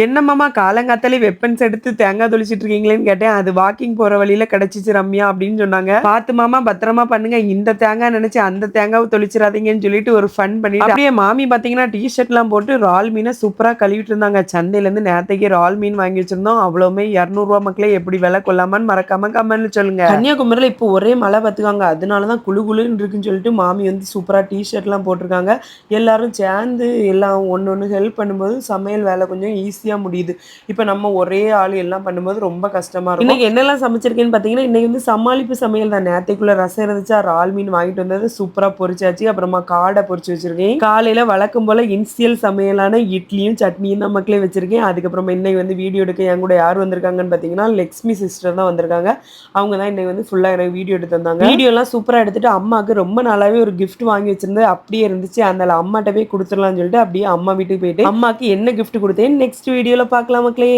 என்னம்மாமா காலங்காத்தாலே weapons எடுத்து தேங்காய் தொளிச்சிட்டு இருக்கீங்களேன்னு கேட்டேன். அது வாக்கிங் போற வழியில கிடைச்சிச்சு ரம்யா அப்படின்னு சொன்னாங்க. பார்த்து மாமா பத்திரமா பண்ணுங்க. இந்த தேங்காய் நினைச்சு அந்த தேங்காவை தொளிச்சிடாதீங்கன்னு சொல்லிட்டு ஒரு ஃபன் பண்ணிட்டு அப்படியே மாமி பாத்தீங்கன்னா டிஷர்ட் எல்லாம் போட்டு இறால் மீனை சூப்பரா கழுவிட்டு இருந்தாங்க. சந்தையில இருந்து நேத்தைக்கு இறால் மீன் வாங்கி வச்சிருந்தோம். அவ்வளவுமே 200 ரூபா மக்களே எப்படி விலை கொள்ளாமன்னு மறக்காம கமெண்ட்ல சொல்லுங்க. கன்னியாகுமரியில இப்போ ஒரே மழை பார்த்துக்காங்க. அதனாலதான் குளு குளுன்னு இருக்குன்னு சொல்லிட்டு மாமி வந்து சூப்பரா டிஷர்ட் எல்லாம் போட்டிருக்காங்க. எல்லாரும் சேர்ந்து எல்லாம் ஒன்னு ஹெல்ப் பண்ணும்போது சமையல் வேலை கொஞ்சம் ஈஸியா முடியுது. இப்ப நம்ம ஒரே ஆள் எல்லாம் பண்ணும்போது ரொம்ப கஷ்டமா இருக்கும். இன்னைக்கு என்னெல்லாம் சமைச்சிருக்கேன்னு பாத்தீங்கன்னா, இன்னைக்கு வந்து சமாளிப்பு சமையல் தான். நேத்தைக்குள்ள ரசம் இருந்துச்சு, இறால் மீன் வாங்கிட்டு வந்தது சூப்பரா பொரிச்சாச்சு. அப்புறமா காடை பொரிச்சு வச்சிருக்கேன். காலையில வழக்கம் போல இன்சியல் சமையலான இட்லியும் சட்னியும் தான் மக்களே வச்சிருக்கேன். அதுக்கப்புறமா இன்னைக்கு வந்து வீடியோ எடுக்க என் கூட யார் வந்திருக்காங்கன்னு பாத்தீங்கன்னா லக்ஷ்மி சிஸ்டர் தான் வந்திருக்காங்க. அவங்க தான் இன்னைக்கு வந்து ஃபுல்லா எனக்கு வீடியோ எடுத்து தந்தாங்க. வீடியோ எல்லாம் சூப்பரா எடுத்துட்டு அம்மாக்கு ரொம்ப நாளாவே ஒரு கிஃப்ட் வாங்கி வச்சிருந்தது அப்படியே இருந்துச்சு. அதனால அம்மாட்ட போய் கொடுத்துடலாம்னு சொல்லிட்டு அப்படியே அம்மா வீட்டுக்கு போயிட்டு அம்மாக்கு என்ன கிஃப்ட் கொடுத்தேன் நெக்ஸ்ட் வீடியோல பார்க்கலாம் மக்களே.